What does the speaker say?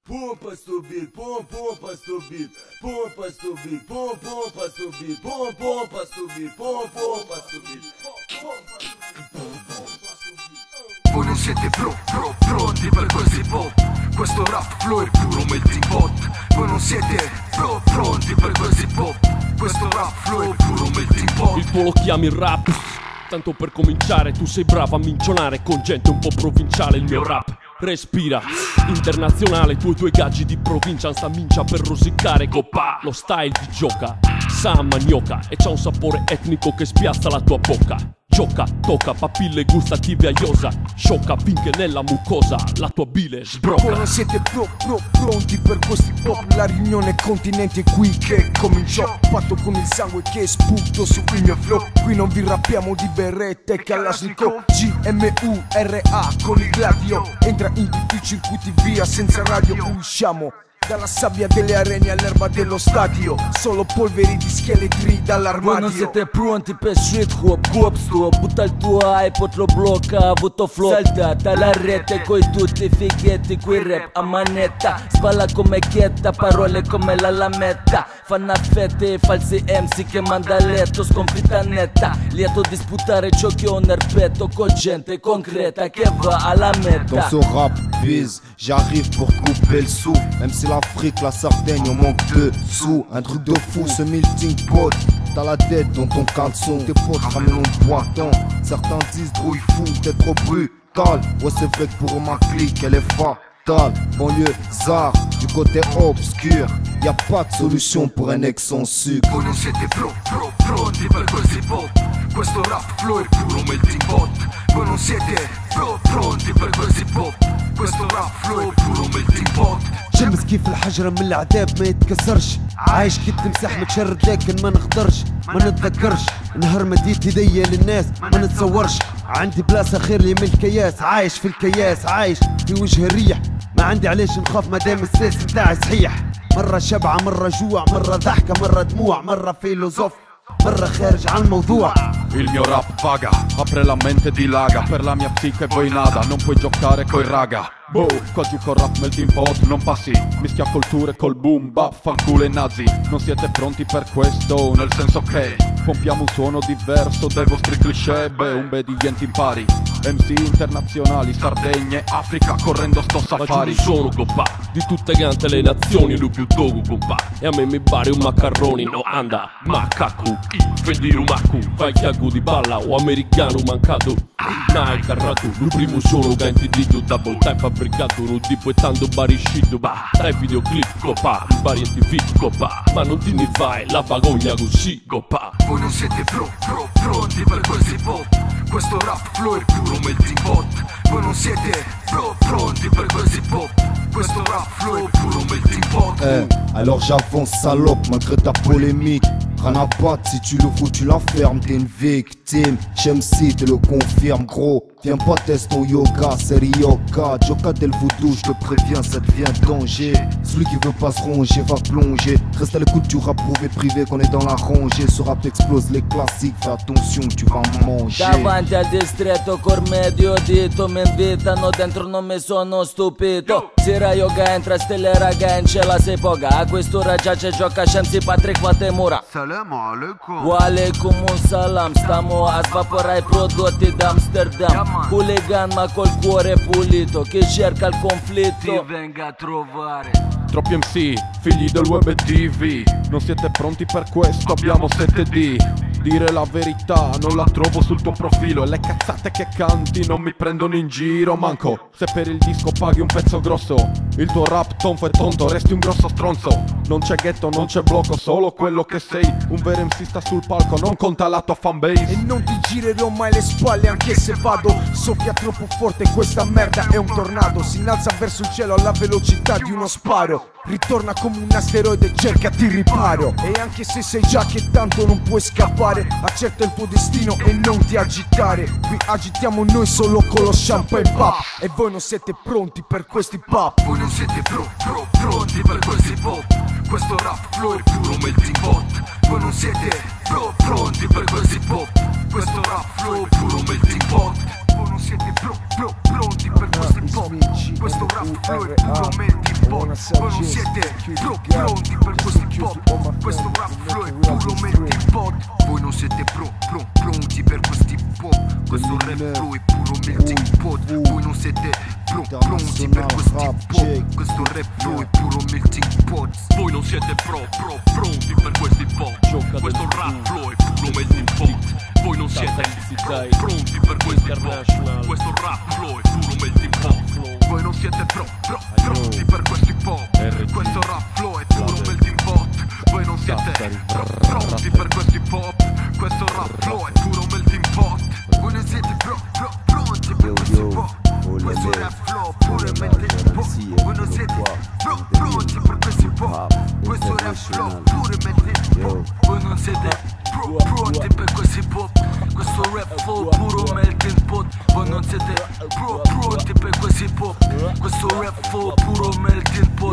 Pompa sto beat, pompa sto beat, pompa sto beat, pompa sto beat, pompa sto beat, pompa sto beat. Voi non siete pronti per questi pop. Questo rap flow è puro melting pot. Voi non siete pronti per questi pop. Questo rap flow è puro melting pot. Il tuo lo chiami rap, tanto per cominciare tu sei bravo a mincionare con gente un po' provinciale. Il mio rap respira internazionale, tu e i tuoi gaggi di provincia sta mincia per rosicare coppa. Lo style ti gioca, sa manioca e c'ha un sapore etnico che spiazza la tua bocca. Gioca, tocca, papille gustative a iosa, sciocca finché nella mucosa la tua bile sbrocca. Voi non siete pronti per questi pop. La riunione continenti è qui che cominciò. Fatto con il sangue che sputo sul mio flow. Qui non vi rappiamo di berrette e Kalashnikov. GMURA con il gladio. Entra in tutti i circuiti via senza radio. Usciamo dalla sabbia delle arene all'erba dello stadio. Solo polveri di scheletri dall'armadio. Voi non siete pronti per street hop, hop stop. Butta il tuo iPod, lo blocca, ha avuto flop. Saltata la rete coi tutti i fighetti, qui rap a manetta. Spalla come chietta, parole come la lametta. Fanno affette, falsi MC che manda a letto. Sconfitta netta, lieto di sputare ciò che ho nel petto. Con gente concreta che va alla meta. Dans ce rap biz, j'arrive pour couper le sou. Même si l'Afrique, la Sardaigne, on manque de sous. Un truc de fou, ce melting pot. T'as la tête dans ton caleçon. Tes potes ramènent un boiton. Certains disent drouille fou, t'es trop brutal. Ouais, c'est vrai que pour ma clique, elle est fatale. Banlieue zar, du côté obscur. Y'a pas de solution pour un ex sans sucre. Voi non siete pronti per questi pop. Questo rap flow è puro melting pot. Voi non siete pronti per questi pop. Questo rap flow è puro melting pot. شمس كيف الحجرة من العذاب ما يتكسرش. عايش كالتمساح متشرد لكن ما نقدرش ما نتذكرش. نهار مديت يديا للناس ما نتصورش. عندي بلاصة خير لي من الكياس. عايش في الكياس عايش في وجه الريح. ما عندي علاش نخاف مادام الساس بتاعي صحيح. مرة شبعة مرة جوع مرة ضحكة مرة دموع مرة فيلوزوف مرة خارج عن الموضوع. Il mio rap vaga, apre la mente dilaga. Per la mia psiche voi nada, non puoi giocare coi raga. Boh, qua giù col rap melting pot non passi. Mischia culture col boom bap, fanculo e nazi. Non siete pronti per questo, nel senso che pompiamo un suono diverso dai vostri cliché. Beh, un obbedienti impari. MC internazionali, Sardegna, Africa, correndo sto safari. Ma sono coppa, di tutte quante le nazioni lui più dogu coppa. E a me mi pare un maccaroni, no anda, macacu. Fendi rumacu, fai chiagu di balla o americano mancato. Nai carrato, il primo solo che intitolo double time fabbricato. Non ti puoi tanto bariscito, bah. Dai videoclip coppa, vari TV coppa. Ma non ti ne fai la bagogna così coppa. Voi non siete pronti per questi pop. Questo rap flow è puro melting pot. Voi non siete pronti per questi pop. Questo rap flow è puro melting pot. Alors j'avance salope malgré ta polémique. Rien à battre, si tu le fous tu la fermes. T'es une victime, Shemsi te le confirme gros. Viens pas tester ton yoga, c'est Ryoka. Joka del voodoo, je te préviens, ça devient danger. Celui qui veut pas se ronger va plonger. Reste à l'écoute du rap prouvé privé qu'on est dans la rangée. Ce rap explose les classiques, fais attention, tu vas manger. Davanti al distretto col medio dito mi invitano dentro, non mi sono stupito. Sera yoga entra stelle raga in cielo sei poca. A quest'ora già c'è gioca Shamsi Patrick Fatemura. Salam alaikum. Wa alaikum un salam. Stiamo a svaporare i prodotti d'Amsterdam. Hooligan ma col cuore pulito, che cerca il conflitto Ti venga a trovare. Troppi MC, figli del web e TV. Non siete pronti per questo, abbiamo 7D. Dire la verità, non la trovo sul tuo profilo. E le cazzate che canti non mi prendono in giro. Manco, se per il disco paghi un pezzo grosso. Il tuo rap tonfo e tonto, resti un grosso stronzo. Non c'è ghetto, non c'è blocco, solo quello che sei. Un vero MC sta sul palco, non conta la tua fanbase. E non ti girerò mai le spalle anche se vado. Soffia troppo forte, questa merda è un tornado. Si innalza verso il cielo alla velocità di uno sparo. Ritorna come un asteroide, cercati riparo. E anche se sai già che tanto non puoi scappare, accetta il tuo destino e non ti agitare. Qui agitiamo noi solo con lo champagne pop. E voi non siete pronti per questi pop. Voi non siete pronti per questi pop. Questo rap flow è puro melting pot. Voi non siete pronti per questi pop. Questo rap flow è puro melting pot. Voi non siete pronti per questi pop. Questo rap flow è puro melting pot. Voi non siete pronti per questo hip hop. Questo rap flow è puro melting pot. Voi non siete pronti per questo hip hop. Questo rap flow è puro melting pot. Voi non siete pronti per questo hip hop. Questo rap flow è puro melting pot. Voi non siete pronti per questo hip hop. Questo rap flow è puro melting pot. Voi non siete pronti per questo hip hop. Questo rap flow è puro melting pot. Voi non siete pronti per questo hip hop. Questo rap flow è puro melting pot. Voi non siete pronti per questo hip hop. Questo rap flow è puro melting pot. Voi non siete pronti per questo hip hop. Questo rap flow pure melting pot. Voi non siete pronti per questo hip hop. Questo rap flow pure melting pot. Voi non siete pronti per questo hip hop. Questo rap flow puro melting pot. Voi non siete pronti per questo hip hop. Questo rap flow puro melting pot.